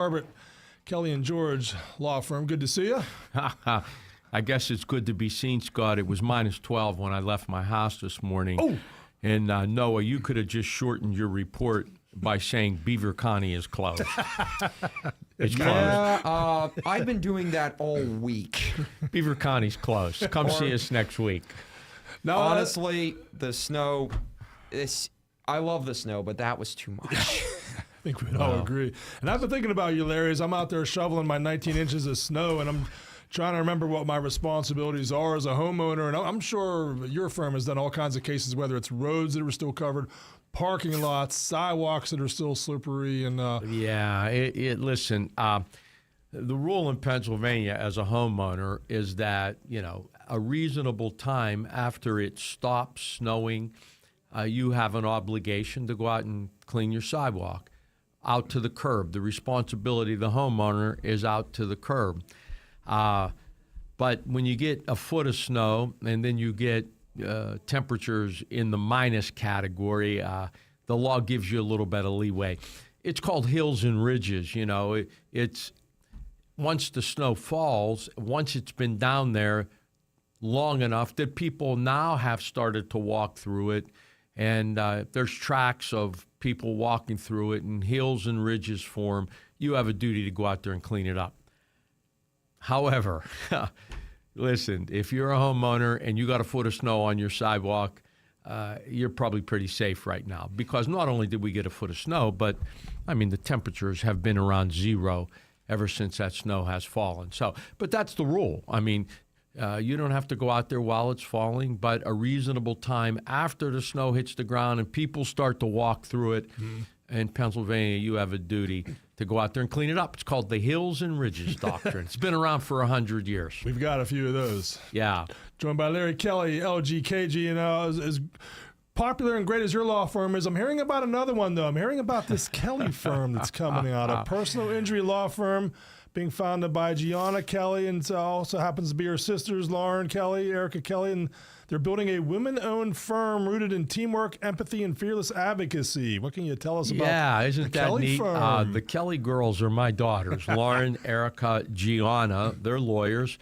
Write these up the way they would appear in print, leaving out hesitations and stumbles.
Garbett, Kelly and George law firm. Good to see you. I guess it's good to be seen, Scott. It was -12 when I left my house this morning. Oh. And Noah, you could have just shortened your report by saying Beaver County is closed. It's closed. Yeah, I've been doing that all week. Beaver County's closed. Come see us next week. No, honestly, the snow, I love the snow, but that was too much. I think we'd all agree. And I've been thinking about you, Larry, as I'm out there shoveling my 19 inches of snow, and I'm trying to remember what my responsibilities are as a homeowner. And I'm sure your firm has done all kinds of cases, whether it's roads that are still covered, parking lots, sidewalks that are still slippery. And listen, the rule in Pennsylvania as a homeowner is that, a reasonable time after it stops snowing, you have an obligation to go out and clean your sidewalk out to the curb. The responsibility of the homeowner is out to the curb. But when you get a foot of snow and then you get temperatures in the minus category, the law gives you a little bit of leeway. It's called hills and ridges. It's once the snow falls, once it's been down there long enough that people now have started to walk through it, and there's tracks of people walking through it, and hills and ridges form. You have a duty to go out there and clean it up. However, listen, if you're a homeowner and you got a foot of snow on your sidewalk, you're probably pretty safe right now, because not only did we get a foot of snow, but, the temperatures have been around zero ever since that snow has fallen. But that's the rule. You don't have to go out there while it's falling, but a reasonable time after the snow hits the ground and people start to walk through it. In Pennsylvania, you have a duty to go out there and clean it up. It's called the Hills and Ridges Doctrine. It's been around for 100 years. We've got a few of those. Yeah. Joined by Larry Kelly, LGKG. As popular and great as your law firm is, I'm hearing about another one, though. I'm hearing about this Kelly firm that's coming out, a personal injury law firm being founded by Gianna Kelly, and also happens to be her sisters, Lauren Kelly, Erica Kelly, and they're building a women-owned firm rooted in teamwork, empathy, and fearless advocacy. What can you tell us about isn't the that Kelly neat? firm? The Kelly girls are my daughters, Lauren, Erica, Gianna. They're lawyers.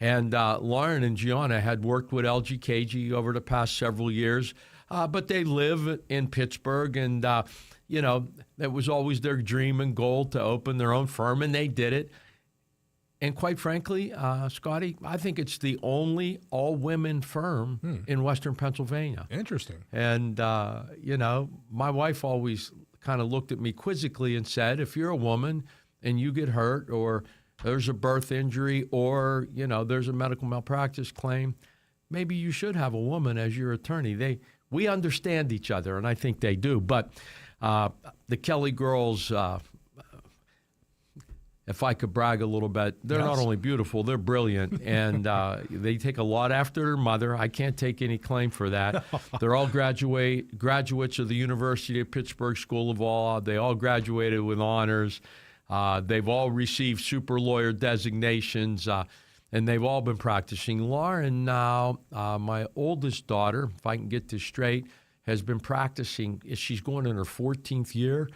And Lauren and Gianna had worked with LGKG over the past several years, but they live in Pittsburgh, and that was always their dream and goal to open their own firm, and they did it. And quite frankly, Scotty, I think it's the only all-women firm in Western Pennsylvania. Interesting. And, my wife always kind of looked at me quizzically and said, if you're a woman and you get hurt, or there's a birth injury, or, there's a medical malpractice claim, maybe you should have a woman as your attorney. We understand each other, and I think they do. But the Kelly girls, if I could brag a little bit, they're not only beautiful, they're brilliant, and they take a lot after their mother. I can't take any claim for that. They're all graduates of the University of Pittsburgh School of Law. They all graduated with honors. They've all received super lawyer designations, and they've all been practicing law. And now my oldest daughter, if I can get this straight, has been practicing. She's going in her 14th year.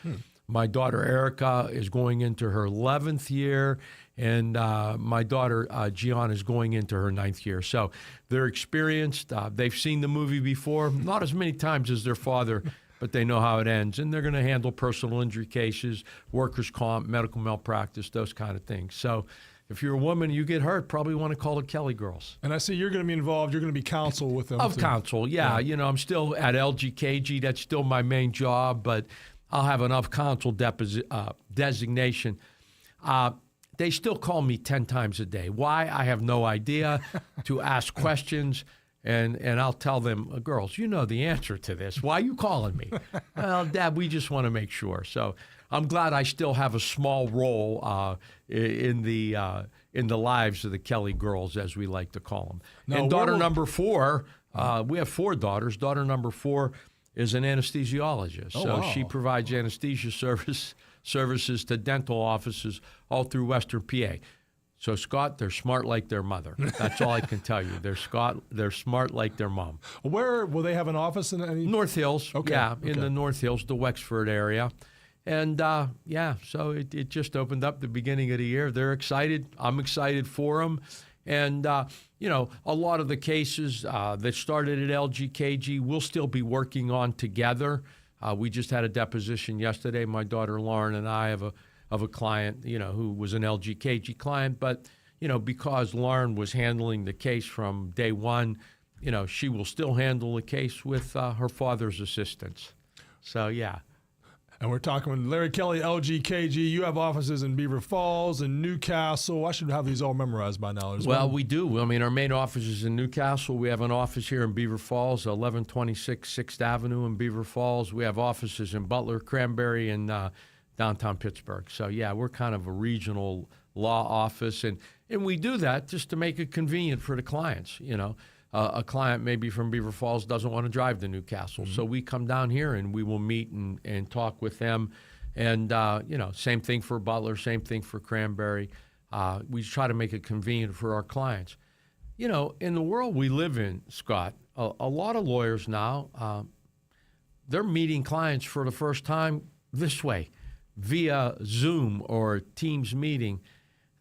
My daughter Erica is going into her 11th year, and my daughter Gianna is going into her 9th year. So they're experienced. They've seen the movie before, not as many times as their father, but they know how it ends. And they're going to handle personal injury cases, workers' comp, medical malpractice, those kind of things. So if you're a woman and you get hurt, probably want to call the Kelly girls. And I see you're going to be involved. You're going to be counsel with them. Counsel, yeah. I'm still at LGKG. That's still my main job, but I'll have an of-counsel designation. They still call me 10 times a day. Why? I have no idea. To ask questions, and I'll tell them, girls, you know the answer to this. Why are you calling me? Well, Dad, we just want to make sure. So I'm glad I still have a small role in the lives of the Kelly girls, as we like to call them. Now, and daughter number 4, we have 4 daughters. Daughter number 4 is an anesthesiologist. She provides anesthesia services to dental offices all through Western PA. So, Scott, they're smart like their mother. That's all I can tell you. They're smart like their mom. Where will they have an office in any? North Hills. Okay. Yeah, in the North Hills, the Wexford area. And yeah, so it just opened up the beginning of the year. They're excited. I'm excited for them. And, you know, a lot of the cases that started at LGKG we'll still be working on together. We just had a deposition yesterday. My daughter Lauren and I of a client, you know, who was an LGKG client. But, you know, because Lauren was handling the case from day one, you know, she will still handle the case with her father's assistance. So, yeah. And we're talking with Larry Kelly, LGKG. You have offices in Beaver Falls and Newcastle. I should have these all memorized by now. Well, we do. I mean, our main office is in Newcastle. We have an office here in Beaver Falls, 1126 6th Avenue in Beaver Falls. We have offices in Butler, Cranberry, and downtown Pittsburgh. So, yeah, we're kind of a regional law office. And we do that just to make it convenient for the clients, you know. A client maybe from Beaver Falls doesn't want to drive to Newcastle. So we come down here and we will meet and talk with them. And, you know, same thing for Butler, same thing for Cranberry. We try to make it convenient for our clients. You know, in the world we live in, Scott, a lot of lawyers now, they're meeting clients for the first time this way, via Zoom or Teams meeting.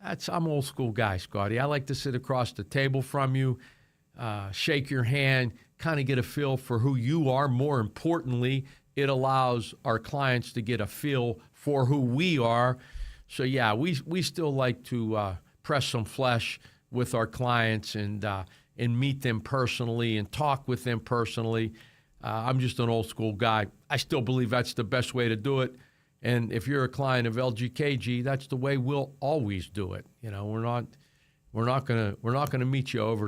I'm an old school guy, Scotty. I like to sit across the table from you, shake your hand, kind of get a feel for who you are. More importantly, it allows our clients to get a feel for who we are. So, yeah, we still like to press some flesh with our clients and meet them personally and talk with them personally. I'm just an old school guy. I still believe that's the best way to do it. And if you're a client of LGKG, that's the way we'll always do it. You know, we're not gonna meet you over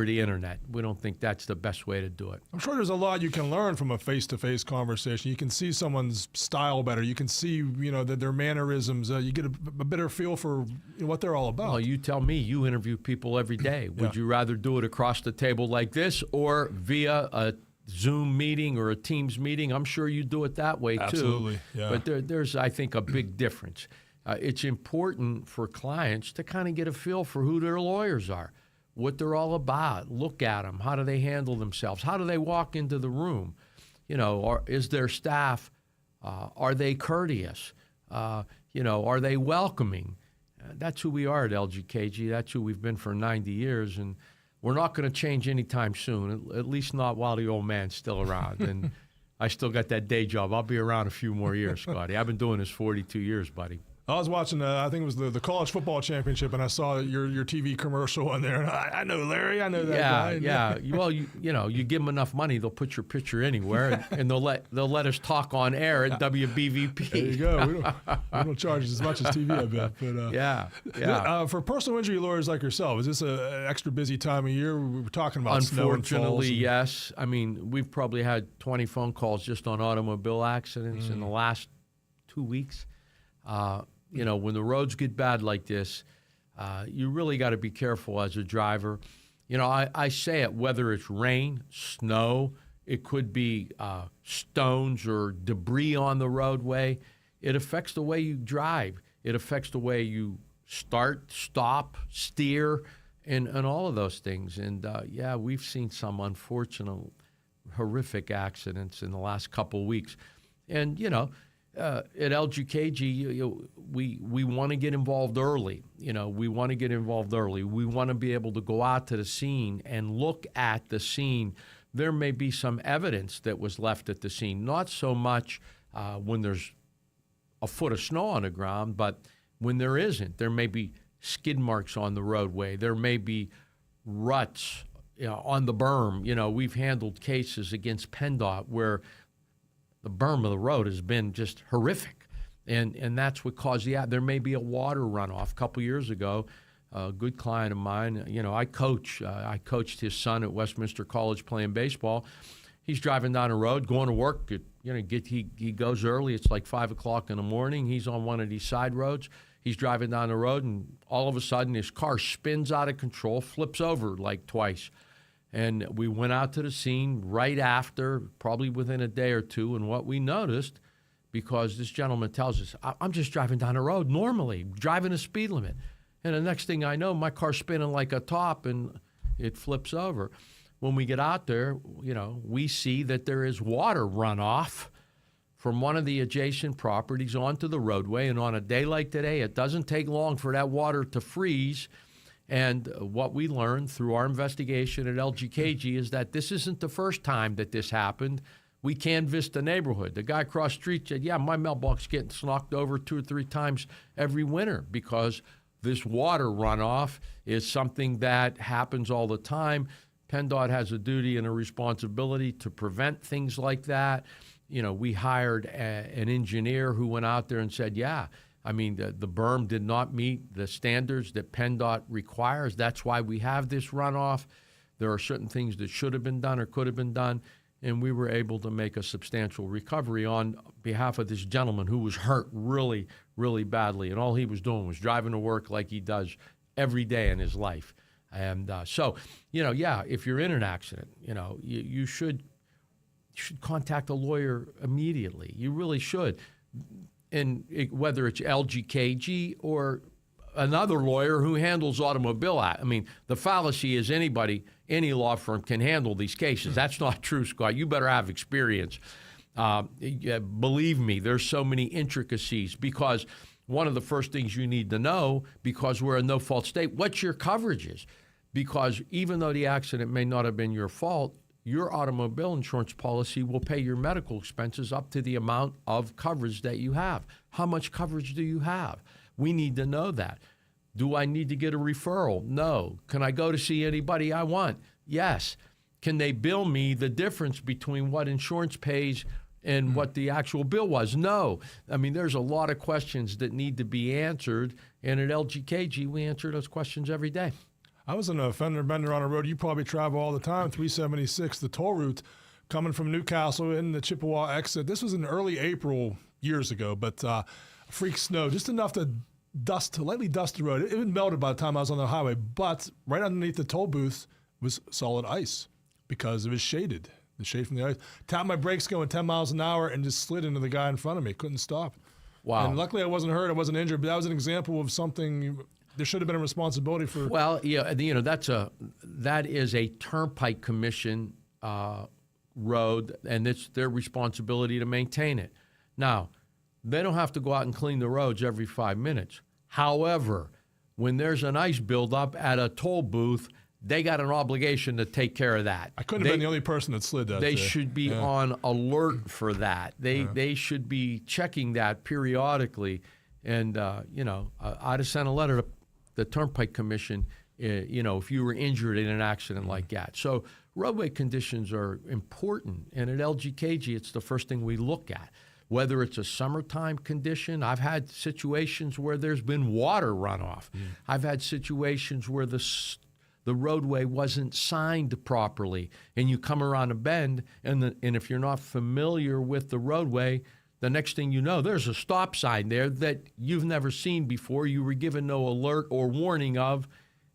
the internet. We don't think that's the best way to do it. I'm sure there's a lot you can learn from a face-to-face conversation. You can see someone's style better. You can see, you know, their mannerisms. You get a better feel for what they're all about. Well, you tell me. You interview people every day. Would you rather do it across the table like this or via a Zoom meeting or a Teams meeting? I'm sure you do it that way too. Absolutely, yeah. But there's, I think, a big difference. It's important for clients to kind of get a feel for who their lawyers are, what they're all about. Look at them. How do they handle themselves? How do they walk into the room? You know, or is their staff, are they courteous? You know, are they welcoming? That's who we are at LGKG. That's who we've been for 90 years. And we're not going to change anytime soon, at least not while the old man's still around. And I still got that day job. I'll be around a few more years, Scotty. I've been doing this 42 years, buddy. I was watching, I think it was the college football championship, and I saw your TV commercial on there. And I know Larry, I know that guy. Yeah. Well, you know, you give them enough money, they'll put your picture anywhere, and they'll let us talk on air at WBVP. There you go. We don't charge as much as TV, I bet. But yeah. For personal injury lawyers like yourself, is this an extra busy time of year? We were talking about snow and falls. Unfortunately, yes. I mean, we've probably had 20 phone calls just on automobile accidents in the last 2 weeks. You know, when the roads get bad like this, you really got to be careful as a driver. You know, I say it, whether it's rain, snow, it could be stones or debris on the roadway. It affects the way you drive. It affects the way you start, stop, steer, and all of those things. And, yeah, we've seen some unfortunate, horrific accidents in the last couple of weeks. And, you know, at LGKG, we want to get involved early. You know, we want to get involved early. We want to be able to go out to the scene and look at the scene. There may be some evidence that was left at the scene, not so much when there's a foot of snow on the ground, but when there isn't. There may be skid marks on the roadway. There may be ruts, you know, on the berm. You know, we've handled cases against PennDOT where the berm of the road has been just horrific, and that's what caused there may be a water runoff. A couple years ago, a good client of mine, you know, I coached his son at Westminster College playing baseball. He's driving down the road, going to work. He goes early. It's like 5 o'clock in the morning. He's on one of these side roads. He's driving down the road, and all of a sudden his car spins out of control, flips over like twice. And we went out to the scene right after, probably within a day or two, and what we noticed, because this gentleman tells us, I'm just driving down the road normally, driving the speed limit. And the next thing I know, my car's spinning like a top, and it flips over. When we get out there, you know, we see that there is water runoff from one of the adjacent properties onto the roadway. And on a day like today, it doesn't take long for that water to freeze. And what we learned through our investigation at LGKG is that this isn't the first time that this happened. We canvassed the neighborhood. The guy across the street said, yeah, my mailbox gets knocked over 2 or 3 times every winter because this water runoff is something that happens all the time. PennDOT has a duty and a responsibility to prevent things like that. You know, we hired an engineer who went out there and said, yeah, I mean, the berm did not meet the standards that PennDOT requires. That's why we have this runoff. There are certain things that should have been done or could have been done, and we were able to make a substantial recovery on behalf of this gentleman who was hurt really, really badly, and all he was doing was driving to work like he does every day in his life. And so, you know, yeah, if you're in an accident, you know, you should contact a lawyer immediately. You really should. And whether it's LGKG or another lawyer who handles automobile act. I mean, the fallacy is any law firm can handle these cases. That's not true, Scott. You better have experience. Believe me, there's so many intricacies because one of the first things you need to know, because we're a no-fault state, what your coverage is. Because even though the accident may not have been your fault, your automobile insurance policy will pay your medical expenses up to the amount of coverage that you have. How much coverage do you have? We need to know that. Do I need to get a referral? No. Can I go to see anybody I want? Yes. Can they bill me the difference between what insurance pays and what the actual bill was? No. I mean, there's a lot of questions that need to be answered, and at LGKG, we answer those questions every day. I was in a fender bender on a road you probably travel all the time, 376, the toll route, coming from Newcastle in the Chippewa exit. This was in early April years ago, but freak snow, just enough to lightly dust the road. It had melted by the time I was on the highway, but right underneath the toll booth was solid ice because it was shaded. The shade from the ice. Tapped my brakes going 10 miles an hour and just slid into the guy in front of me. Couldn't stop. Wow. And luckily I wasn't hurt. I wasn't injured, but that was an example of something. There should have been a responsibility for. Well, yeah, you know, that is a Turnpike Commission road, and it's their responsibility to maintain it. Now, they don't have to go out and clean the roads every 5 minutes. However, when there's an ice buildup at a toll booth, they got an obligation to take care of that. I couldn't have been the only person that slid that. They should be on alert for that. They should be checking that periodically. And, you know, I'd have sent a letter to the Turnpike Commission, you know, if you were injured in an accident like that. So roadway conditions are important. And at LGKG, it's the first thing we look at. Whether it's a summertime condition, I've had situations where there's been water runoff. I've had situations where the roadway wasn't signed properly, and you come around a bend, and if you're not familiar with the roadway, the next thing you know, there's a stop sign there that you've never seen before, you were given no alert or warning of,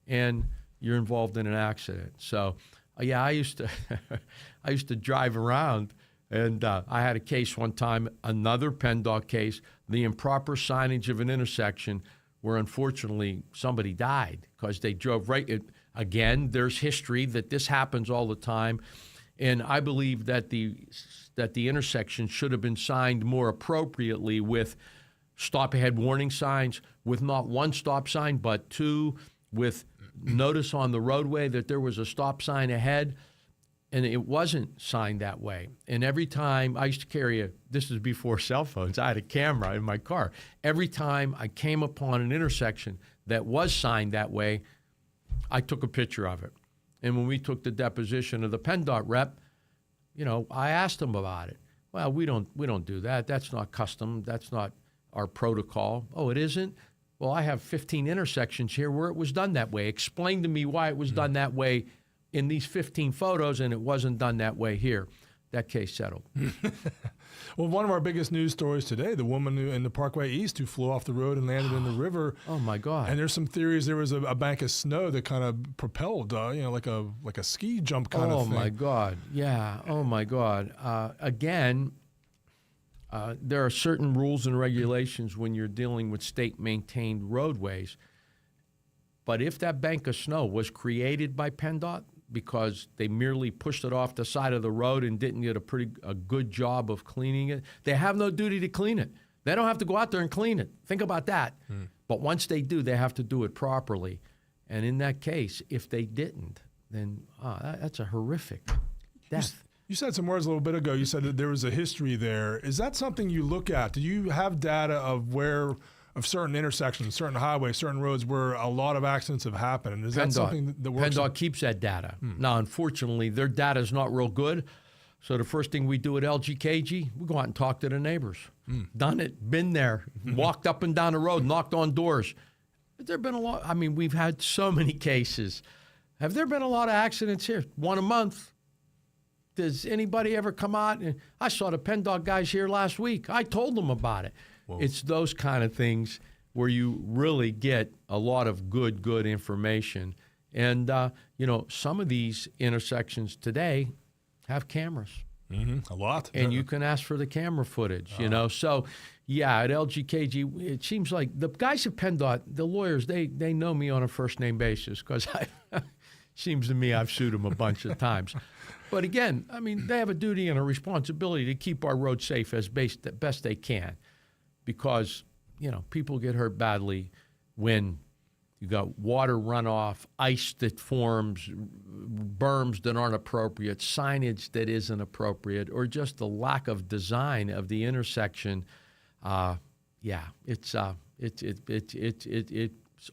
and you're involved in an accident. So, yeah, I used to drive around, and I had a case one time, another PennDOT case, the improper signage of an intersection, where unfortunately somebody died because they drove right. Again, there's history that this happens all the time, and I believe that the intersection should have been signed more appropriately with stop ahead warning signs, with not one stop sign but two, with notice on the roadway that there was a stop sign ahead, and it wasn't signed that way. And every time I used to carry this is before cell phones, I had a camera in my car. Every time I came upon an intersection that was signed that way, I took a picture of it. And when we took the deposition of the PennDOT rep, you know, I asked him about it. Well, we don't do that. That's not custom. That's not our protocol. Oh, it isn't? Well, I have 15 intersections here where it was done that way. Explain to me why it was done that way in these 15 photos and it wasn't done that way here. That case settled. Well, one of our biggest news stories today, the woman in the Parkway East who flew off the road and landed in the river. Oh, my God. And there's some theories there was a bank of snow that kind of propelled, you know, like a ski jump kind of thing. Oh, my God. Yeah. Oh, my God. Again, there are certain rules and regulations when you're dealing with state-maintained roadways. But if that bank of snow was created by PennDOT, because they merely pushed it off the side of the road and didn't get a good job of cleaning it. They have no duty to clean it. They don't have to go out there and clean it. Think about that. But once they do, they have to do it properly. And in that case, if they didn't, then that's a horrific death. You said some words a little bit ago. You said that there was a history there. Is that something you look at? Do you have data of certain intersections, certain highways, certain roads where a lot of accidents have happened? And is that something that works? PennDOT keeps that data. Now, unfortunately, their data is not real good. So the first thing we do at LGKG, we go out and talk to the neighbors. Done it, been there, walked up and down the road, knocked on doors. Have there been a lot? I mean, we've had so many cases. Have there been a lot of accidents here? One a month. Does anybody ever come out? And I saw the PennDOT guys here last week. I told them about it. Whoa. It's those kind of things where you really get a lot of good information. And, some of these intersections today have cameras. A lot. And you can ask for the camera footage, So, yeah, at LGKG, it seems like the guys at PennDOT, the lawyers, they know me on a first-name basis because seems to me I've sued them a bunch of times. But again, I mean, they have a duty and a responsibility to keep our roads safe as best they can because, people get hurt badly when you got water runoff, ice that forms, berms that aren't appropriate, signage that isn't appropriate, or just the lack of design of the intersection. It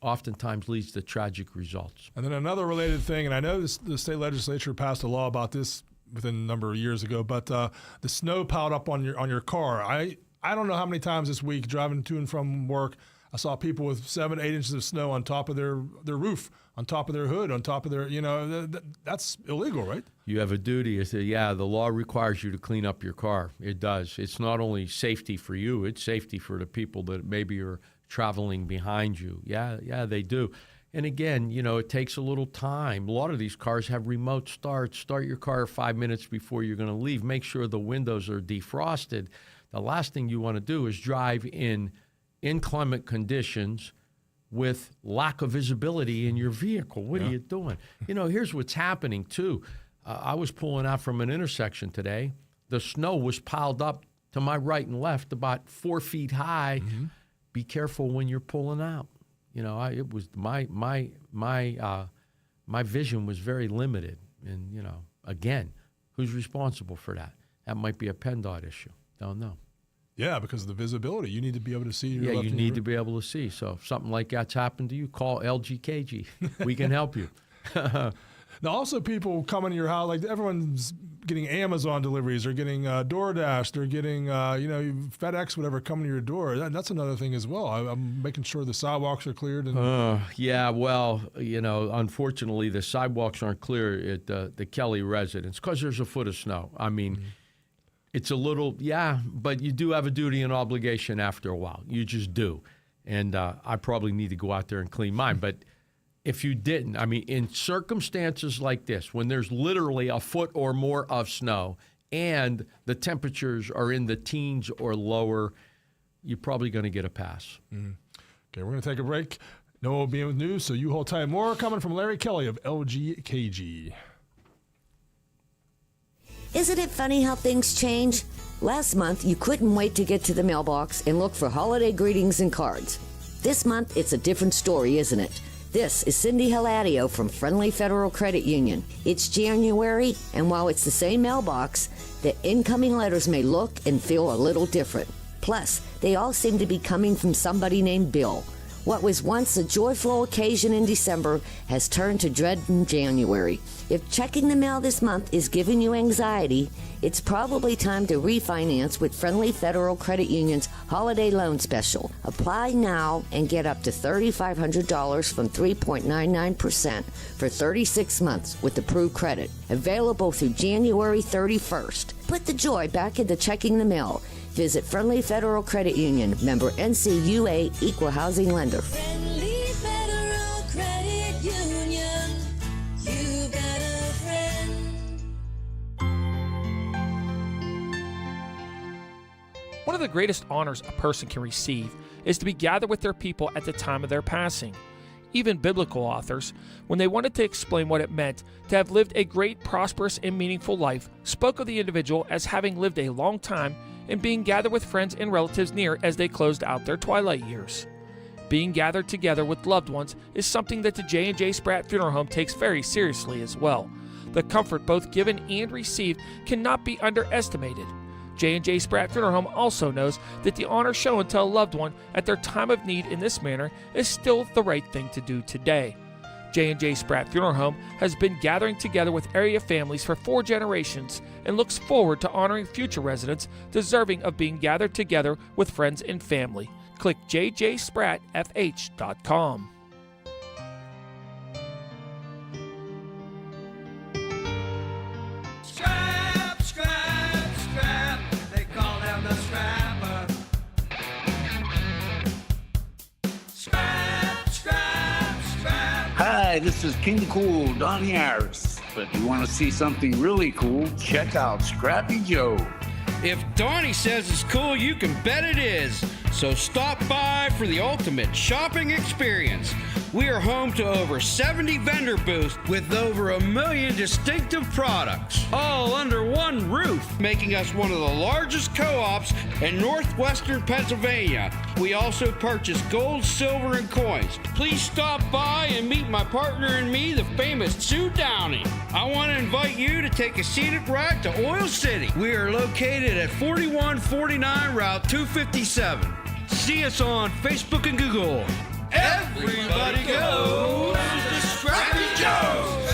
oftentimes leads to tragic results. And then another related thing, and I know the state legislature passed a law about this within a number of years ago, but the snow piled up on your car. I don't know how many times this week driving to and from work, I saw people with 7 to 8 inches of snow on top of their roof, on top of their hood, on top of their, that's illegal, right? You have a duty. The law requires you to clean up your car. It does. It's not only safety for you, it's safety for the people that maybe are traveling behind you. Yeah, they do. And again, it takes a little time. A lot of these cars have remote starts. Start your car 5 minutes before you're going to leave. Make sure the windows are defrosted. The last thing you want to do is drive in inclement conditions with lack of visibility in your vehicle. What are you doing? Here's what's happening, too. I was pulling out from an intersection today. The snow was piled up to my right and left about 4 feet high. Be careful when you're pulling out. It was my vision was very limited. And, again, who's responsible for that? That might be a PennDOT issue. Don't know. Yeah, because of the visibility. You need to be able to see your left you and need your to be able to see. So if something like that's happened to you, call LGKG. We can help you. Now, also people coming to your house, like everyone's getting Amazon deliveries, or getting DoorDash, they're getting, FedEx, whatever, coming to your door. That's another thing as well. I'm making sure the sidewalks are cleared. And unfortunately, the sidewalks aren't clear at the Kelly residence because there's a foot of snow. I mean, it's a little, but you do have a duty and obligation after a while. You just do. And I probably need to go out there and clean mine. But if you didn't, I mean, in circumstances like this, when there's literally a foot or more of snow and the temperatures are in the teens or lower, you're probably going to get a pass. Okay, we're going to take a break. Noah will be in with news, so you hold tight. More coming from Larry Kelly of LGKG. Isn't it funny how things change? Last month, you couldn't wait to get to the mailbox and look for holiday greetings and cards. This month, it's a different story, isn't it? This is Cindy Hiladio from Friendly Federal Credit Union. It's January, and while it's the same mailbox, the incoming letters may look and feel a little different. Plus, they all seem to be coming from somebody named Bill. What was once a joyful occasion in December has turned to dread in January. If checking the mail this month is giving you anxiety, it's probably time to refinance with Friendly Federal Credit Union's Holiday Loan Special. Apply now and get up to $3,500 from 3.99% for 36 months with approved credit. Available through January 31st. Put the joy back into checking the mail. Visit Friendly Federal Credit Union, member NCUA, equal housing lender. Friendly Federal Credit Union, you got a friend. One of the greatest honors a person can receive is to be gathered with their people at the time of their passing. even biblical authors, when they wanted to explain what it meant to have lived a great, prosperous, and meaningful life, spoke of the individual as having lived a long time and being gathered with friends and relatives near as they closed out their twilight years. Being gathered together with loved ones is something that the J&J Spratt Funeral Home takes very seriously as well. The comfort both given and received cannot be underestimated. J&J Spratt Funeral Home also knows that the honor shown to a loved one at their time of need in this manner is still the right thing to do today. J&J Spratt Funeral Home has been gathering together with area families for 4 generations and looks forward to honoring future residents deserving of being gathered together with friends and family. Click jjsprattfh.com. Scrap, scrap, scrap. They call them the scrapper. Scrap, scrap, scrap. Hi, this is King Cool, Donnie Harris. But if you want to see something really cool, check out Scrappy Joe. If Donnie says it's cool, you can bet it is. So stop by for the ultimate shopping experience. We are home to over 70 vendor booths with over 1 million distinctive products, all under one roof, making us one of the largest co-ops in northwestern Pennsylvania. We also purchase gold, silver, and coins. Please stop by and meet my partner and me, the famous Sue Downey. I want to invite you to take a scenic ride to Oil City. We are located at 4149 Route 257. See us on Facebook and Google. Everybody goes to Scrappy Joe's.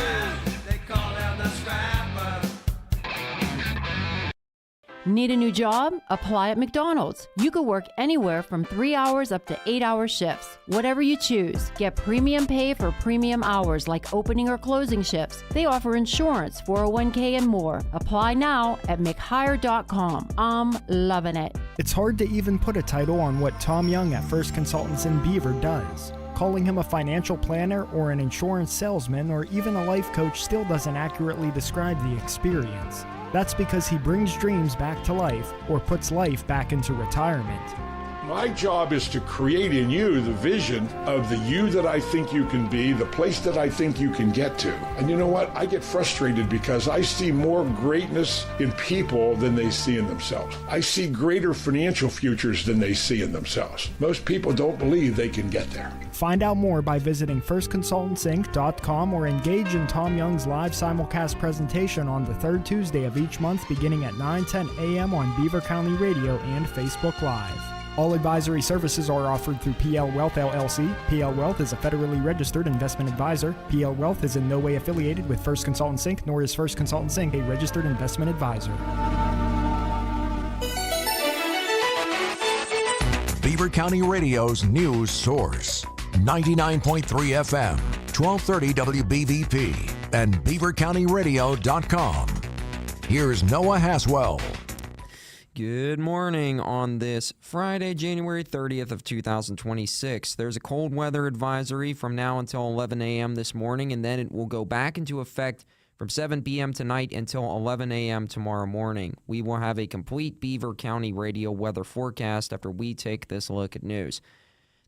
They call them the scrapper. Need a new job? Apply at McDonald's. You could work anywhere from 3 hours up to 8-hour shifts. Whatever you choose. Get premium pay for premium hours like opening or closing shifts. They offer insurance, 401k, and more. Apply now at mchire.com. I'm loving it. It's hard to even put a title on what Tom Young at First Consultants in Beaver does. Calling him a financial planner or an insurance salesman or even a life coach still doesn't accurately describe the experience. That's because he brings dreams back to life or puts life back into retirement. My job is to create in you the vision of the you that I think you can be, the place that I think you can get to. And you know what? I get frustrated because I see more greatness in people than they see in themselves. I see greater financial futures than they see in themselves. Most people don't believe they can get there. Find out more by visiting firstconsultantsinc.com or engage in Tom Young's live simulcast presentation on the third Tuesday of each month beginning at 9:10 a.m. on Beaver County Radio and Facebook Live. All advisory services are offered through PL Wealth LLC. PL Wealth is a federally registered investment advisor. PL Wealth is in no way affiliated with First Consultants Inc., nor is First Consultants Inc. a registered investment advisor. Beaver County Radio's news source. 99.3 FM, 1230 WBVP, and beavercountyradio.com. Here's Noah Haswell. Good morning on this Friday, January 30th of 2026. There's a cold weather advisory from now until 11 a.m. this morning, and then it will go back into effect from 7 p.m. tonight until 11 a.m. tomorrow morning. We will have a complete Beaver County radio weather forecast after we take this look at news.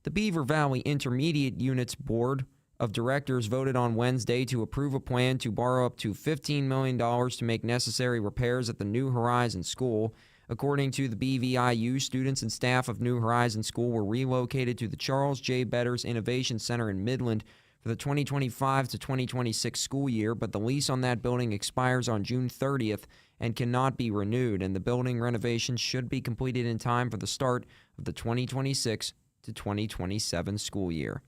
The Beaver Valley Intermediate Units Board of Directors voted on Wednesday to approve a plan to borrow up to $15 million to make necessary repairs at the New Horizon School. According to the BVIU, students and staff of New Horizon School were relocated to the Charles J. Betters Innovation Center in Midland for the 2025 to 2026 school year, but the lease on that building expires on June 30th and cannot be renewed, and the building renovation should be completed in time for the start of the 2026 to 2027 school year.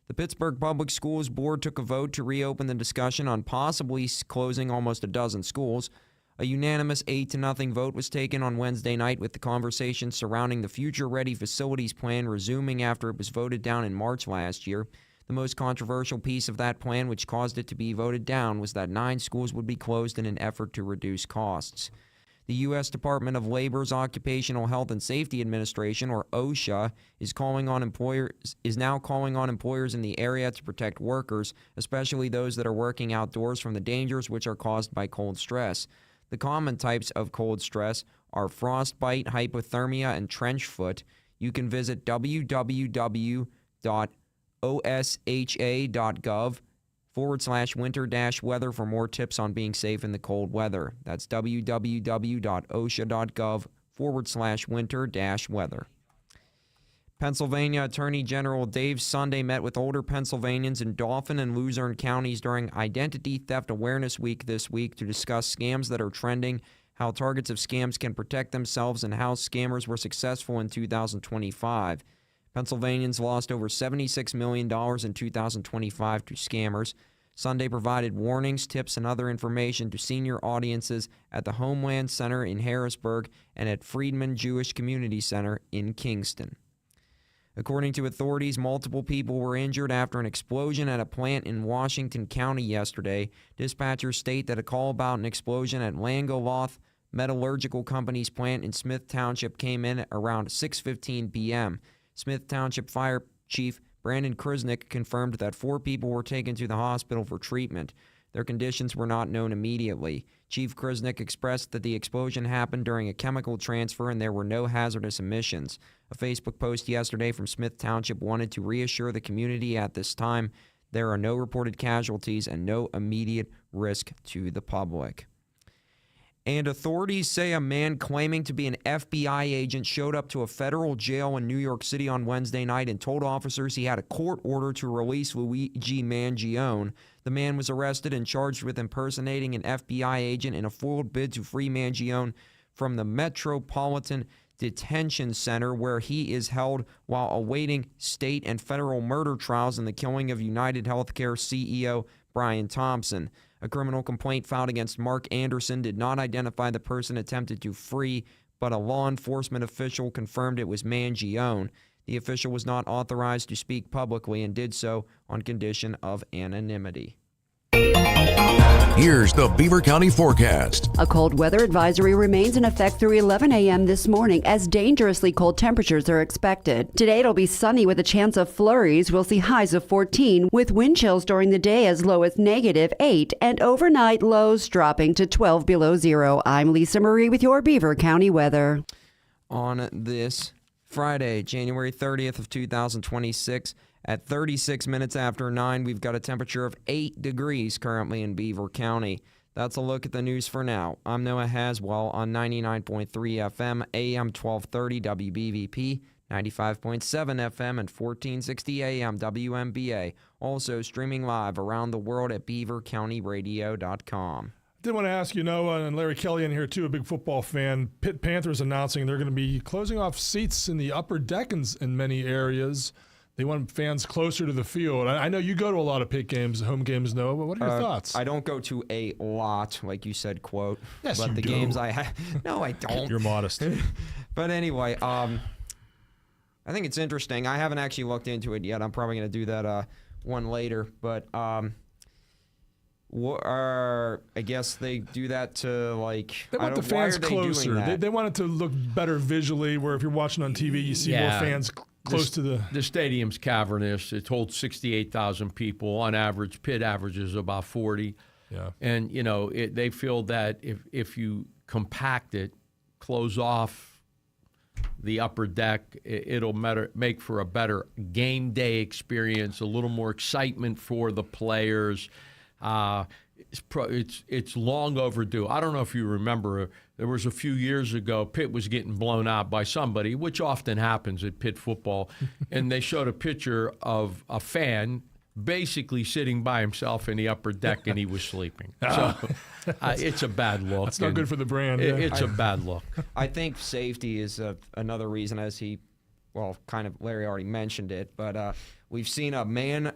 The Pittsburgh Public Schools Board took a vote to reopen the discussion on possibly closing almost a dozen schools. A unanimous 8-0 vote was taken on Wednesday night, with the conversation surrounding the Future Ready Facilities Plan resuming after it was voted down in March last year. The most controversial piece of that plan, which caused it to be voted down, was that 9 schools would be closed in an effort to reduce costs. The U.S. Department of Labor's Occupational Health and Safety Administration, or OSHA, is now calling on employers in the area to protect workers, especially those that are working outdoors, from the dangers which are caused by cold stress. The common types of cold stress are frostbite, hypothermia, and trench foot. You can visit www.osha.gov osha.gov/winter-weather for more tips on being safe in the cold weather. That's www.osha.gov/winter-weather. Pennsylvania Attorney General Dave Sunday met with older Pennsylvanians in Dauphin and Luzerne counties during Identity Theft Awareness Week this week to discuss scams that are trending, how targets of scams can protect themselves, and how scammers were successful in 2025. Pennsylvanians lost over $76 million in 2025 to scammers. Sunday provided warnings, tips, and other information to senior audiences at the Homeland Center in Harrisburg and at Friedman Jewish Community Center in Kingston. According to authorities, multiple people were injured after an explosion at a plant in Washington County yesterday. Dispatchers state that a call about an explosion at Langoloth Metallurgical Company's plant in Smith Township came in at around 6:15 p.m. Smith Township Fire Chief Brandon Krusnick confirmed that 4 people were taken to the hospital for treatment. Their conditions were not known immediately. Chief Krusnick expressed that the explosion happened during a chemical transfer and there were no hazardous emissions. A Facebook post yesterday from Smith Township wanted to reassure the community at this time there are no reported casualties and no immediate risk to the public. And authorities say a man claiming to be an FBI agent showed up to a federal jail in New York City on Wednesday night and told officers he had a court order to release Luigi Mangione. The man was arrested and charged with impersonating an FBI agent in a foiled bid to free Mangione from the Metropolitan Detention Center, where he is held while awaiting state and federal murder trials in the killing of United Healthcare CEO Brian Thompson. A criminal complaint filed against Mark Anderson did not identify the person attempted to free, but a law enforcement official confirmed it was Mangione. The official was not authorized to speak publicly and did so on condition of anonymity. Here's the Beaver County forecast. A cold weather advisory remains in effect through 11 a.m. this morning as dangerously cold temperatures are expected. Today it'll be sunny with a chance of flurries. We'll see highs of 14 with wind chills during the day as low as -8 and overnight lows dropping to 12 below zero. I'm Lisa Marie with your Beaver County weather. On this Friday, January 30th of 2026, at 36 minutes after 9, we've got a temperature of 8 degrees currently in Beaver County. That's a look at the news for now. I'm Noah Haswell on 99.3 FM, AM 1230 WBVP, 95.7 FM, and 1460 AM WMBA. Also streaming live around the world at beavercountyradio.com. I did want to ask you, Noah, and Larry Kelly in here too, a big football fan. Pitt Panthers announcing they're going to be closing off seats in the upper deck in many areas. They want fans closer to the field. I know you go to a lot of Pitt games, home games, Noah, but what are your thoughts? I don't go to a lot, like you said, quote. Yes, but you the do. games I have. No, I don't. You're modest. But anyway, I think it's interesting. I haven't actually looked into it yet. I'm probably going to do that one later. But I guess they do that to, like, They want the fans closer. They want it to look better visually, where if you're watching on TV, you see more fans close to the stadium's cavernous. It holds 68,000 people on average. Pitt averages about 40. Yeah. And they feel that if you compact it, close off the upper deck, it'll make for a better game day experience, a little more excitement for the players. It's long overdue. I don't know if you remember, there was a few years ago, Pitt was getting blown out by somebody, which often happens at Pitt football, and they showed a picture of a fan basically sitting by himself in the upper deck, and he was sleeping. So it's a bad look. It's not good for the brand. It's a bad look. I think safety is another reason, as Larry already mentioned it, but we've seen a man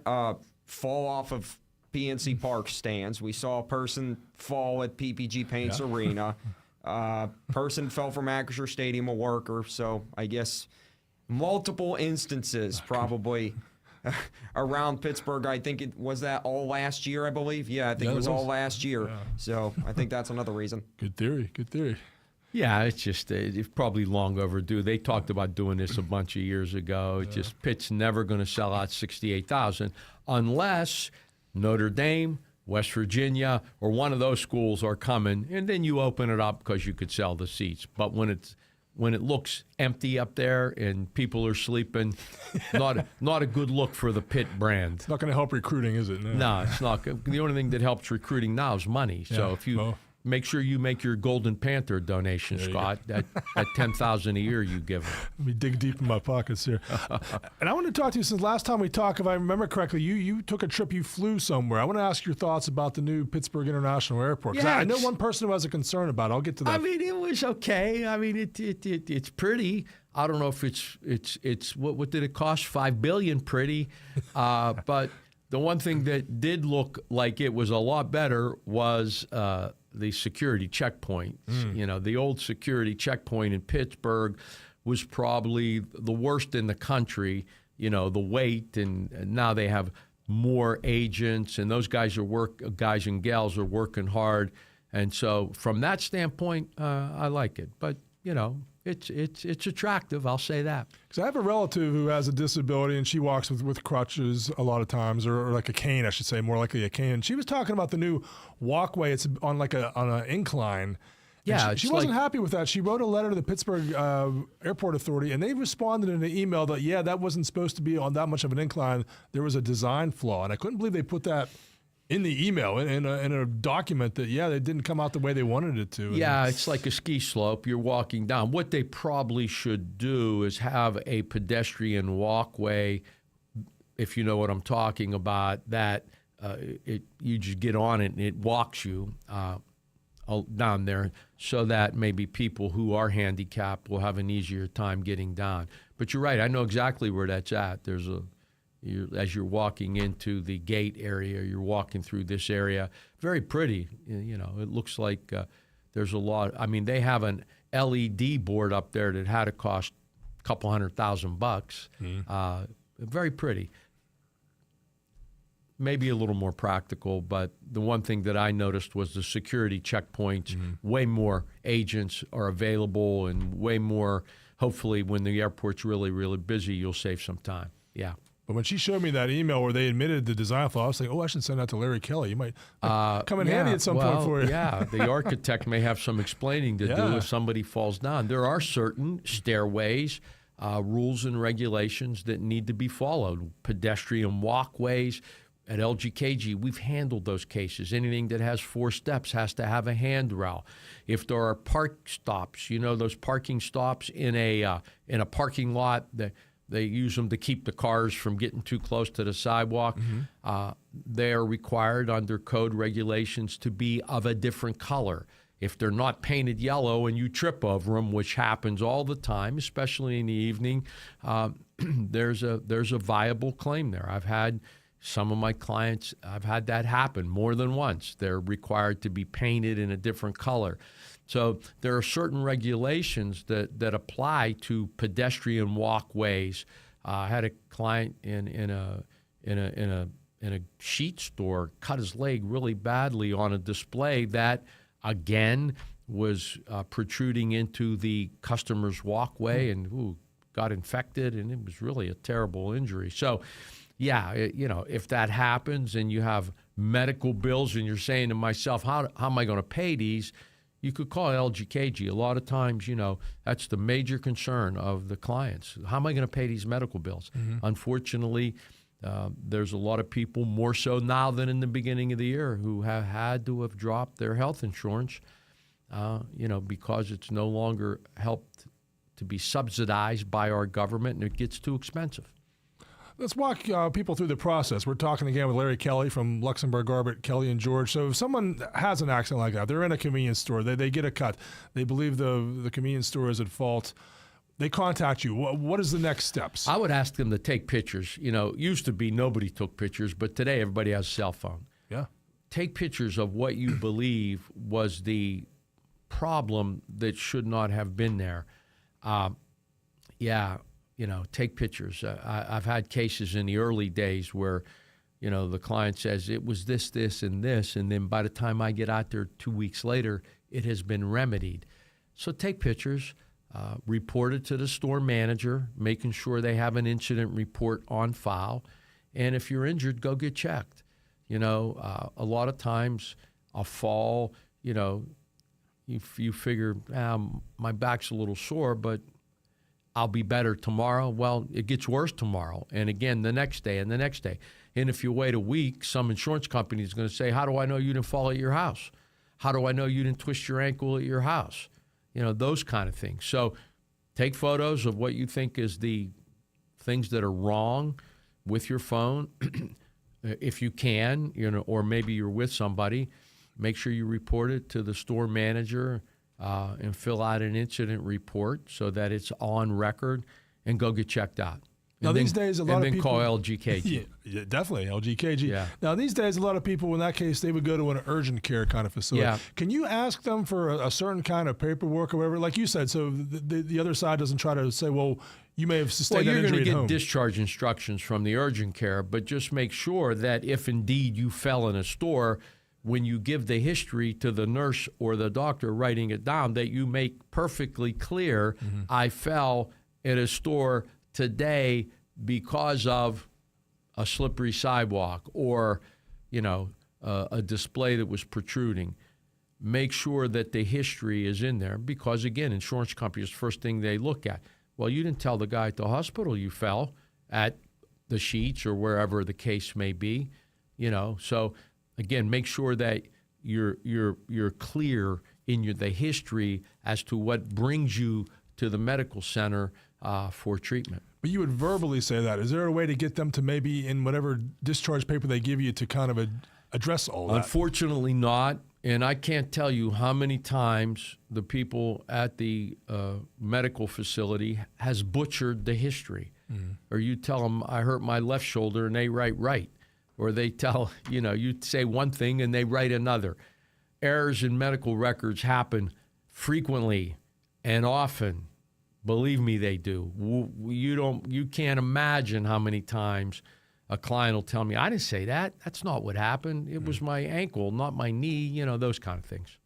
fall off of PNC Park stands. We saw a person fall at PPG Paints Arena. Person fell from Acrisure Stadium, a worker. So I guess multiple instances probably around Pittsburgh. I think it was that all last year, I believe. Yeah, I think it was all last year. Yeah. So I think that's another reason. Good theory. Yeah, it's just it's probably long overdue. They talked about doing this a bunch of years ago. It's just Pitt's never going to sell out 68,000 unless Notre Dame, West Virginia, or one of those schools are coming, and then you open it up because you could sell the seats. But when when it looks empty up there and people are sleeping, not a good look for the Pitt brand. It's not going to help recruiting, is it? No, it's not. The only thing that helps recruiting now is money. So if you make sure you make your Golden Panther donation, Scott, that $10,000 a year you give them. Let me dig deep in my pockets here. And I want to talk to you since last time we talked, if I remember correctly, you took a trip, you flew somewhere. I want to ask your thoughts about the new Pittsburgh International Airport. 'Cause I know one person who has a concern about it. I'll get to that. I mean, it was okay. I mean, it's pretty. I don't know if it's what did it cost? $5 billion pretty. But the one thing that did look like it was a lot better was the security checkpoints. You know, the old security checkpoint in Pittsburgh was probably the worst in the country. You know, the wait, and now they have more agents, and those guys and gals are working hard. And so from that standpoint, I like it. But, you know, it's attractive, I'll say that. Because I have a relative who has a disability, and she walks with crutches a lot of times, or like a cane, I should say, more likely a cane. And she was talking about the new walkway. It's on an incline. Yeah, she wasn't happy with that. She wrote a letter to the Pittsburgh Airport Authority, and they responded in an email that, that wasn't supposed to be on that much of an incline. There was a design flaw. And I couldn't believe they put that in the email, in a document that, they didn't come out the way they wanted it to. Yeah, it's like a ski slope. You're walking down. What they probably should do is have a pedestrian walkway, if you know what I'm talking about, that you just get on it and it walks you down there, so that maybe people who are handicapped will have an easier time getting down. But you're right. I know exactly where that's at. There's as you're walking into the gate area, you're walking through this area. Very pretty. You know, it looks like there's a lot. I mean, they have an LED board up there that had to cost a couple $100,000. Very pretty. Maybe a little more practical, but the one thing that I noticed was the security checkpoints. Way more agents are available, and way more, hopefully, when the airport's really, really busy, you'll save some time. Yeah. But when she showed me that email where they admitted the design flaw, I was like, I should send that to Larry Kelly. You might come in handy at some point for you. Yeah, the architect may have some explaining to do if somebody falls down. There are certain stairways, rules and regulations that need to be followed. Pedestrian walkways. At LGKG, we've handled those cases. Anything that has 4 steps has to have a handrail. If there are park stops, those parking stops in a parking lot, they use them to keep the cars from getting too close to the sidewalk. They are required under code regulations to be of a different color. If they're not painted yellow and you trip over them, which happens all the time, especially in the evening, there's a viable claim there. I've had some of my clients, I've had that happen more than once. They're required to be painted in a different color. So there are certain regulations that apply to pedestrian walkways. I had a client in a sheet store cut his leg really badly on a display that, again, was protruding into the customer's walkway and got infected, and it was really a terrible injury. So, yeah, if that happens and you have medical bills and you're saying to myself, how am I going to pay these? You could call LGKG. A lot of times, that's the major concern of the clients. How am I going to pay these medical bills? Unfortunately, there's a lot of people, more so now than in the beginning of the year, who have had to have dropped their health insurance, because it's no longer helped to be subsidized by our government, and it gets too expensive. Let's walk people through the process. We're talking again with Larry Kelly from Luxenberg, Garbett, Kelly, and George. So if someone has an accident like that, they're in a convenience store, they get a cut, they believe the convenience store is at fault, they contact you. What is the next steps? I would ask them to take pictures. Used to be nobody took pictures, but today everybody has a cell phone. Yeah. Take pictures of what you believe was the problem that should not have been there. Take pictures. I've had cases in the early days where, the client says it was this, and this, and then by the time I get out there 2 weeks later, it has been remedied. So take pictures, report it to the store manager, making sure they have an incident report on file, and if you're injured, go get checked. A lot of times a fall, you figure my back's a little sore, but I'll be better tomorrow. Well, it gets worse tomorrow, and again the next day and the next day. And if you wait a week, some insurance company is going to say, how do I know you didn't fall at your house? How do I know you didn't twist your ankle at your house? Those kind of things. So take photos of what you think is the things that are wrong with your phone. If you can, or maybe you're with somebody, make sure you report it to the store manager and fill out an incident report so that it's on record, and go get checked out. Now, these days, a lot of people... And then call LGKG. Yeah, definitely, LGKG. Yeah. Now, these days, a lot of people, in that case, they would go to an urgent care kind of facility. Yeah. Can you ask them for a certain kind of paperwork or whatever? Like you said, so the other side doesn't try to say, well, you may have sustained that injury at home. Well, you're going to get discharge instructions from the urgent care, but just make sure that if indeed you fell in a store, when you give the history to the nurse or the doctor writing it down, that you make perfectly clear, I fell at a store today because of a slippery sidewalk or, a display that was protruding. Make sure that the history is in there because, again, insurance companies, first thing they look at. Well, you didn't tell the guy at the hospital you fell at the Sheets or wherever the case may be, So, again, make sure that you're clear in the history as to what brings you to the medical center for treatment. But you would verbally say that. Is there a way to get them to maybe in whatever discharge paper they give you to kind of address all that? Unfortunately not. And I can't tell you how many times the people at the medical facility has butchered the history. Or you tell them, I hurt my left shoulder, and they write right. Or they tell, you say one thing and they write another. Errors in medical records happen frequently and often. Believe me, they do. You can't imagine how many times a client will tell me, I didn't say that. That's not what happened. It was my ankle, not my knee, those kind of things.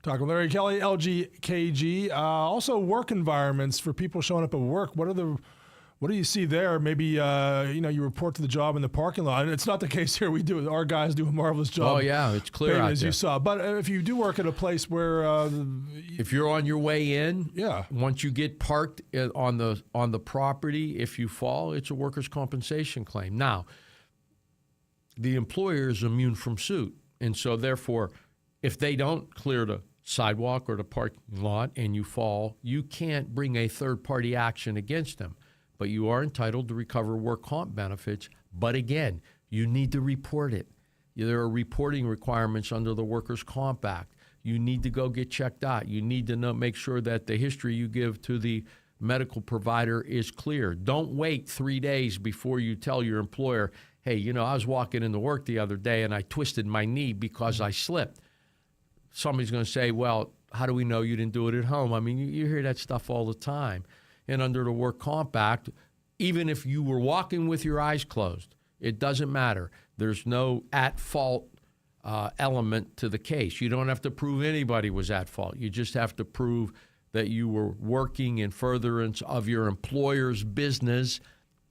Talking with Larry Kelly, LGKG. Also, work environments for people showing up at work. What do you see there? Maybe, you report to the job in the parking lot. And it's not the case here. Our guys do a marvelous job. Oh, yeah, it's clear out as there. you saw. But if you do work at a place where... if you're on your way in, yeah. Once you get parked on the property, if you fall, it's a workers' compensation claim. Now, the employer is immune from suit. And so, therefore, if they don't clear the sidewalk or the parking lot and you fall, you can't bring a third-party action against them. But you are entitled to recover work comp benefits. But again, you need to report it. There are reporting requirements under the Workers' Comp Act. You need to go get checked out. You need to make sure that the history you give to the medical provider is clear. Don't wait 3 days before you tell your employer, hey, I was walking into work the other day and I twisted my knee because I slipped. Somebody's going to say, well, how do we know you didn't do it at home? I mean, you hear that stuff all the time. And under the Work Comp Act, even if you were walking with your eyes closed, it doesn't matter. There's no at-fault element to the case. You don't have to prove anybody was at fault. You just have to prove that you were working in furtherance of your employer's business,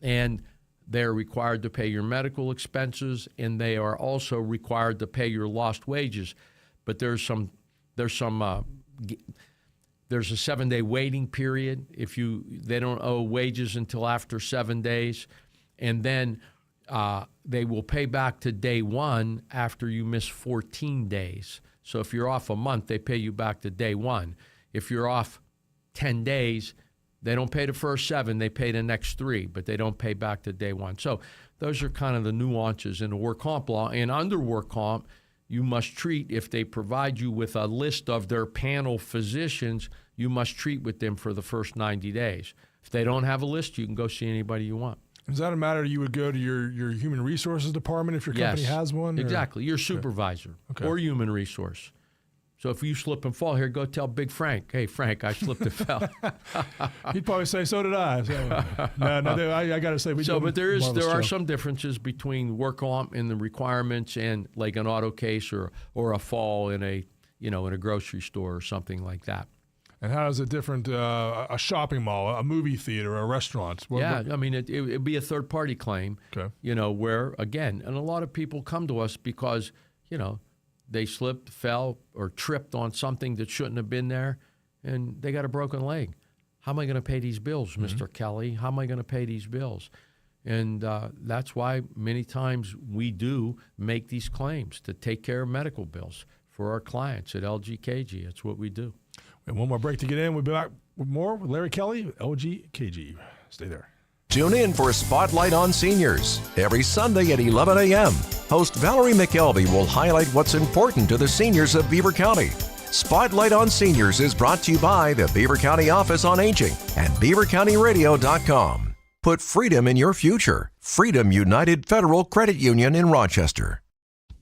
and they're required to pay your medical expenses, and they are also required to pay your lost wages. But there's a 7-day waiting period if they don't owe wages until after 7 days, and then they will pay back to day one after you miss 14 days. So if you're off a month, they pay you back to day one. If you're off 10 days, they don't pay the first 7, they pay the next 3, but they don't pay back to day one. So those are kind of the nuances in the work comp law. And under work comp, you must treat, if they provide you with a list of their panel physicians, you must treat with them for the first 90 days. If they don't have a list, you can go see anybody you want. Does that matter? You would go to your human resources department if your company has one? Exactly. Your supervisor or human resource. So if you slip and fall, here, go tell Big Frank, hey, Frank, I slipped and fell. He'd probably say, so did I. So, I got to say, but there are some differences between work comp and the requirements and like an auto case or a fall in a grocery store or something like that. And how is it different, a shopping mall, a movie theater, a restaurant? I mean, it'd be a third-party claim, where, again, and a lot of people come to us because, they slipped, fell, or tripped on something that shouldn't have been there, and they got a broken leg. How am I going to pay these bills, Mr. Kelly? How am I going to pay these bills? And that's why many times we do make these claims to take care of medical bills for our clients at LGKG. That's what we do. And one more break to get in. We'll be back with more with Larry Kelly, LGKG. Stay there. Tune in for Spotlight on Seniors every Sunday at 11 a.m. Host Valerie McKelvey will highlight what's important to the seniors of Beaver County. Spotlight on Seniors is brought to you by the Beaver County Office on Aging and beavercountyradio.com. Put freedom in your future. Freedom United Federal Credit Union in Rochester.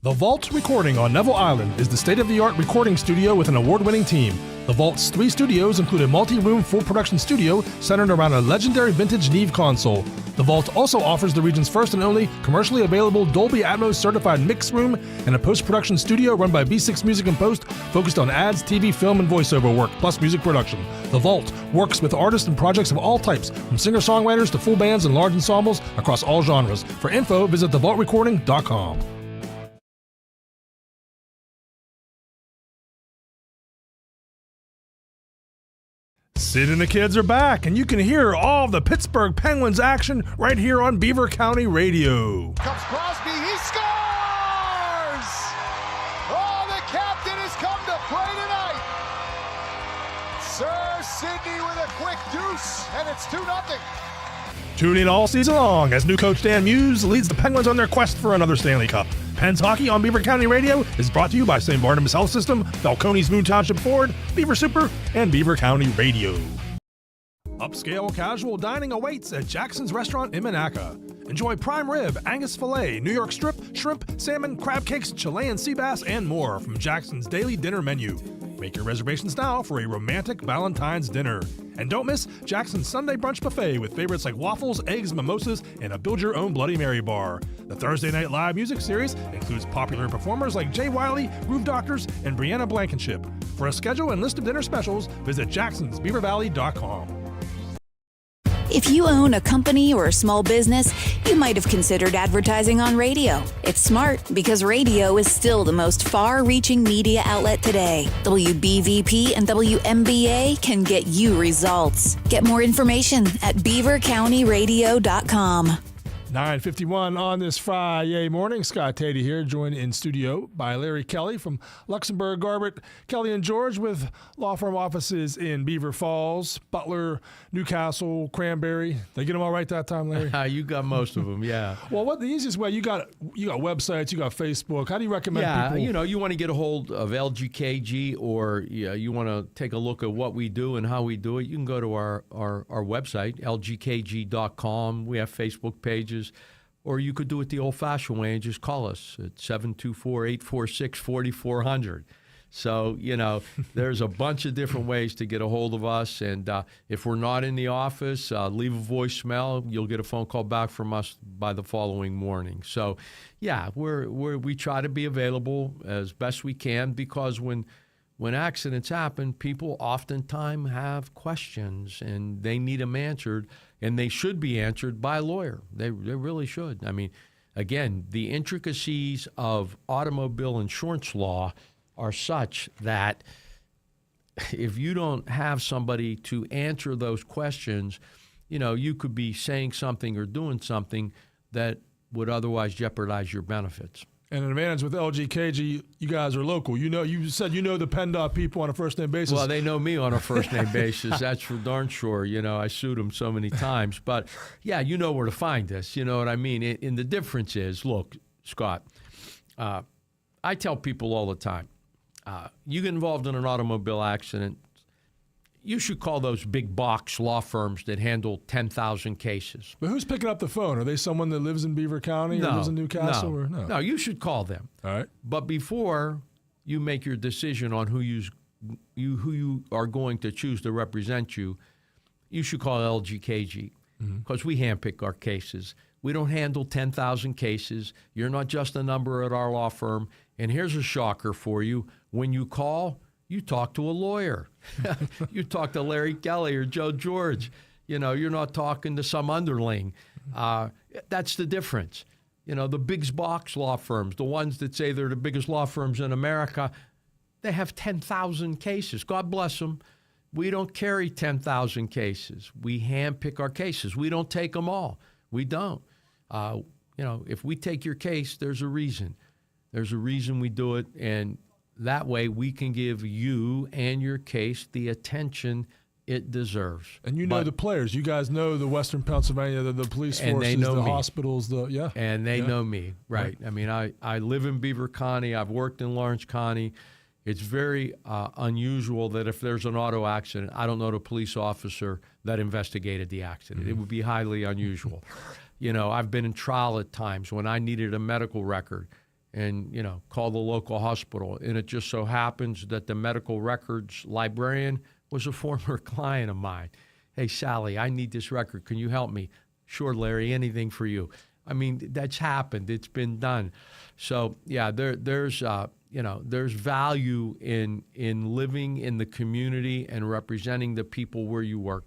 The Vault Recording on Neville Island is the state-of-the-art recording studio with an award-winning team. The Vault's 3 studios include a multi-room full production studio centered around a legendary vintage Neve console. The Vault also offers the region's first and only commercially available Dolby Atmos certified mix room and a post-production studio run by B6 Music and Post focused on ads, TV, film, and voiceover work, plus music production. The Vault works with artists and projects of all types, from singer-songwriters to full bands and large ensembles across all genres. For info, visit thevaultrecording.com. Sid and the kids are back, and you can hear all the Pittsburgh Penguins action right here on Beaver County Radio. Comes Crosby, he scores! Oh, the captain has come to play tonight. Sir Sidney with a quick deuce, and it's 2-0. Tune in all season long as new coach Dan Muse leads the Penguins on their quest for another Stanley Cup. Pens Hockey on Beaver County Radio is brought to you by St. Barnabas Health System, Falcone's Moon Township Ford, Beaver Super, and Beaver County Radio. Upscale casual dining awaits at Jackson's Restaurant in Monaca. Enjoy prime rib, Angus filet, New York strip, shrimp, salmon, crab cakes, Chilean sea bass, and more from Jackson's daily dinner menu. Make your reservations now for a romantic Valentine's dinner. And don't miss Jackson's Sunday brunch buffet with favorites like waffles, eggs, mimosas, and a build-your-own Bloody Mary bar. The Thursday Night Live music series includes popular performers like Jay Wiley, Groove Doctors, and Brianna Blankenship. For a schedule and list of dinner specials, visit jacksonsbeavervalley.com. If you own a company or a small business, you might have considered advertising on radio. It's smart because radio is still the most far-reaching media outlet today. WBVP and WMBA can get you results. Get more information at beavercountyradio.com. 9:51 on this Friday morning. Scott Tatey here, joined in studio by Larry Kelly from Luxenberg, Garbett, Kelly and George with law firm offices in Beaver Falls, Butler, Newcastle, Cranberry. They get them all right that time, Larry? You got most of them, yeah. Well, what the easiest way, you got websites, you got Facebook. How do you recommend people? You want to get a hold of LGKG or you want to take a look at what we do and how we do it, you can go to our website, lgkg.com. We have Facebook pages. Or you could do it the old-fashioned way and just call us at 724-846-4400. So, there's a bunch of different ways to get a hold of us. And if we're not in the office, leave a voicemail. You'll get a phone call back from us by the following morning. So, yeah, we try to be available as best we can because when accidents happen, people oftentimes have questions and they need them answered. And they should be answered by a lawyer. They really should. I mean, again, the intricacies of automobile insurance law are such that if you don't have somebody to answer those questions, you could be saying something or doing something that would otherwise jeopardize your benefits. And an advantage with LGKG, you guys are local. You said the PennDOT people on a first-name basis. Well, they know me on a first-name basis. That's for darn sure. I sued them so many times. But, yeah, you know where to find us. You know what I mean? And the difference is, look, Scott, I tell people all the time, you get involved in an automobile accident, you should call those big box law firms that handle 10,000 cases. But who's picking up the phone? Are they someone that lives in Beaver County or lives in Newcastle? No, you should call them. All right. But before you make your decision on who you are going to choose to represent you, you should call LGKG because we handpick our cases. We don't handle 10,000 cases. You're not just a number at our law firm. And here's a shocker for you. When you call, you talk to a lawyer. You talk to Larry Kelly or Joe George. You're not talking to some underling. That's the difference. You know, the big box law firms, the ones that say they're the biggest law firms in America, they have 10,000 cases. God bless them. We don't carry 10,000 cases. We handpick our cases. We don't take them all. We don't. You know, if we take your case, there's a reason. There's a reason we do it, and that way we can give you and your case the attention it deserves. And you know the players. You guys know the Western Pennsylvania, the police And they forces, know the me. hospitals, And they know me, right. I mean, I live in Beaver County. I've worked in Lawrence County. It's very unusual that if there's an auto accident, I don't know the police officer that investigated the accident. It would be highly unusual. You know, I've been in trial at times when I needed a medical record and, you know, call the local hospital. And it just so happens that the medical records librarian was a former client of mine. Hey, Sally, I need this record. Can you help me? Sure, Larry, anything for you. I mean, that's happened. It's been done. So, yeah, there's value in living in the community and representing the people where you work.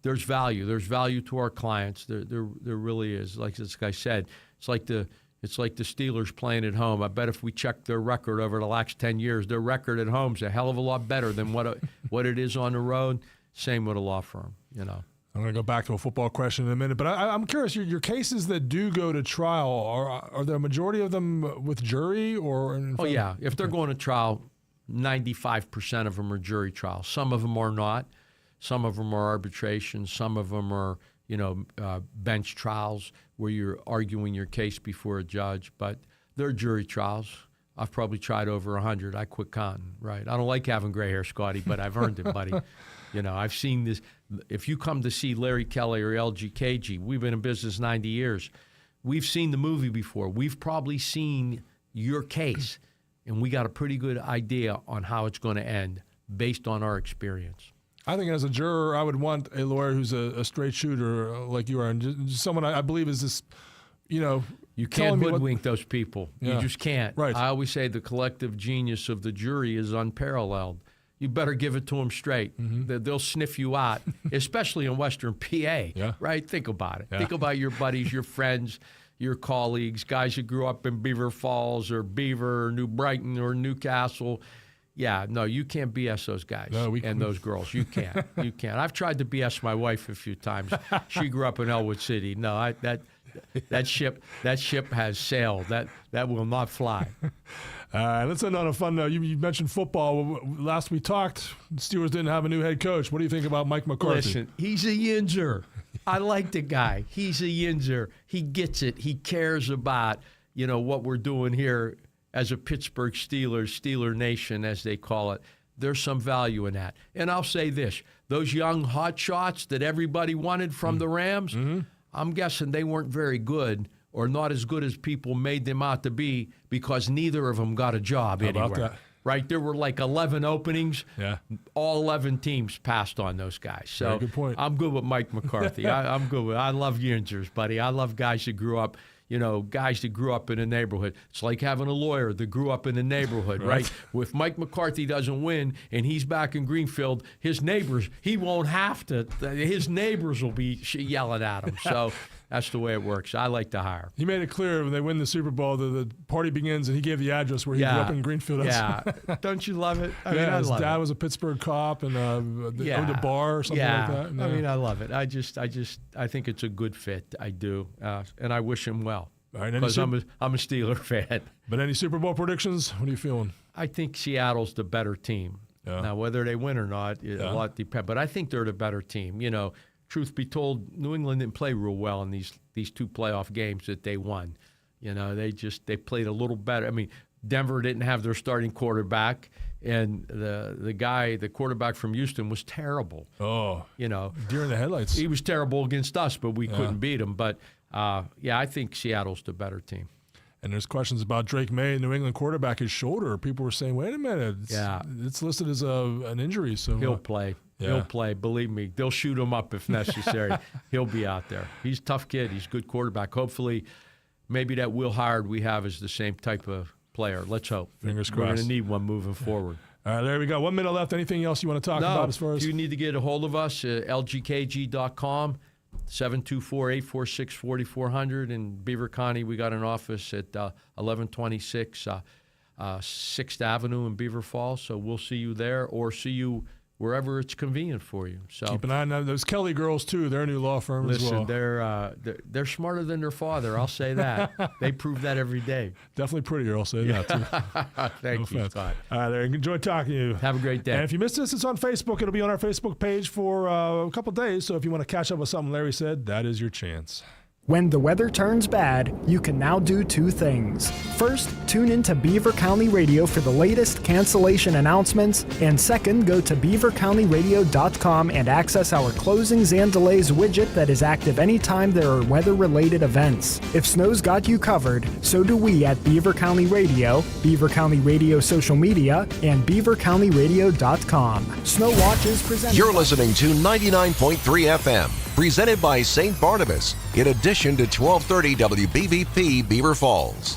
There's value. There's value to our clients. There really is. Like this guy said, it's like the Steelers playing at home. I bet if we check their record over the last 10 years, their record at home is a hell of a lot better than what it is on the road. Same with a law firm, you know. I'm going to go back to a football question in a minute, but I'm curious, your cases that do go to trial, are there a majority of them with jury or? Yeah. If they're going to trial, 95% of them are jury trials. Some of them are not. Some of them are arbitration. Some of them are, bench trials where you're arguing your case before a judge, but they're jury trials. I've probably tried over 100. I quit counting, right? I don't like having gray hair, Scotty, but I've earned it, buddy. I've seen this. If you come to see Larry Kelly or LGKG, we've been in business 90 years. We've seen the movie before. We've probably seen your case, and we got a pretty good idea on how it's going to end based on our experience. I think as a juror, I would want a lawyer who's a straight shooter like you are, and just someone I believe is this, You can't hoodwink those people. Yeah. You just can't. Right. I always say the collective genius of the jury is unparalleled. You better give it to them straight. They'll sniff you out, especially in Western PA, right? Think about it. Yeah. Think about your buddies, your friends, your colleagues, guys who grew up in Beaver Falls or Beaver or New Brighton or Newcastle. Yeah, no, you can't BS those guys and those girls. You can't. You can't. I've tried to BS my wife a few times. She grew up in Elwood City. No, that ship has sailed. That will not fly. All right, let's end on a fun note. You mentioned football. Last we talked, the Steelers didn't have a new head coach. What do you think about Mike McCarthy? Listen, he's a yinzer. I like the guy. He's a yinzer. He gets it. He cares about, what we're doing here as a Pittsburgh Steelers, Steeler Nation, as they call it. There's some value in that. And I'll say this, those young hot shots that everybody wanted from the Rams, I'm guessing they weren't very good or not as good as people made them out to be because neither of them got a job anywhere. About that? Right? There were like 11 openings. Yeah. All 11 teams passed on those guys. So Very good point. I'm good with Mike McCarthy. I'm good with I love yinzers, buddy. I love guys that grew up, guys that grew up in a neighborhood. It's like having a lawyer that grew up in a neighborhood, right? If Mike McCarthy doesn't win and he's back in Greenfield, his neighbors, he won't have to. His neighbors will be yelling at him. So that's the way it works. I like to hire. He made it clear when they win the Super Bowl, the party begins, and he gave the address where he grew up in Greenfield. Yeah. Don't you love it? I mean, his love dad it. was a Pittsburgh cop and owned a bar or something like that. I mean, I love it. I think it's a good fit. I do. And I wish him well. Because I'm a Steeler fan. But any Super Bowl predictions? What are you feeling? I think Seattle's the better team. Yeah. Now, whether they win or not, a lot depends. But I think they're the better team. Truth be told, New England didn't play real well in these two playoff games that they won. They played a little better. I mean, Denver didn't have their starting quarterback, and the quarterback from Houston was terrible. Oh, deer in the headlights. He was terrible against us, but we couldn't beat him. But I think Seattle's the better team. And there's questions about Drake May, New England quarterback, his shoulder. People were saying, wait a minute, it's listed as an injury. So he'll play. Yeah. He'll play. Believe me, they'll shoot him up if necessary. He'll be out there. He's a tough kid. He's a good quarterback. Hopefully, maybe that Will Howard we have is the same type of player. Let's hope. Fingers crossed. We're going to need one moving forward. All right, there we go. 1 minute left. Anything else you want to talk about as far as? If you need to get a hold of us, lgkg.com. 724-846-4400. In Beaver County, we got an office at 1126 6th Avenue in Beaver Falls. So we'll see you there or see you wherever it's convenient for you. So keep an eye on those Kelly girls too. They're a new law firm as well. Listen, they're smarter than their father. I'll say that. They prove that every day. Definitely prettier. I'll say that too. Thank you, Scott. All right, there. Enjoyed talking to you. Have a great day. And if you missed this, it's on Facebook. It'll be on our Facebook page for a couple days. So if you want to catch up with something Larry said, that is your chance. When the weather turns bad, you can now do two things. First, tune into Beaver County Radio for the latest cancellation announcements, and second, go to beavercountyradio.com and access our closings and delays widget that is active anytime there are weather-related events. If snow's got you covered, so do we at Beaver County Radio, Beaver County Radio social media, and beavercountyradio.com. Snow Watch is presented. You're listening to 99.3 FM, presented by St. Barnabas, in addition to 1230 WBVP Beaver Falls.